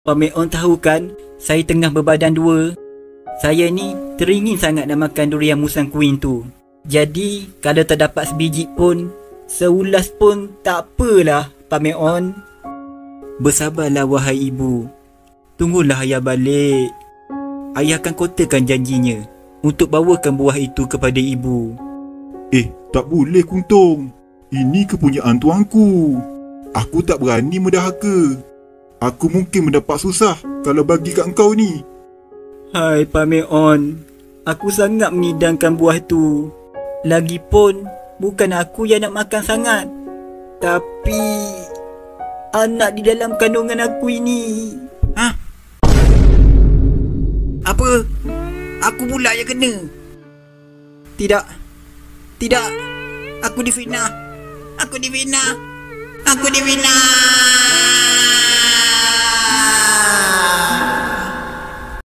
Pak Meon tahu kan, saya tengah berbadan dua. Saya ni teringin sangat nak makan durian musang queen tu. Jadi kalau terdapat sebiji pun, seulas pun tak apalah Pak Meon. Bersabarlah wahai ibu. Tunggulah ayah balik. Ayah akan kotakan janjinya untuk bawakan buah itu kepada ibu. Tak boleh Kuntung. Ini kepunyaan tuanku. Aku tak berani mendahaka. Aku mungkin mendapat susah kalau bagi kat engkau ni. Hai Pak Meon, aku sangat mengidamkan buah tu. Lagipun bukan aku yang nak makan sangat, tapi anak di dalam kandungan aku ini. Apa? Aku pula yang kena. Tidak. Aku difitnah. Aku difitnah.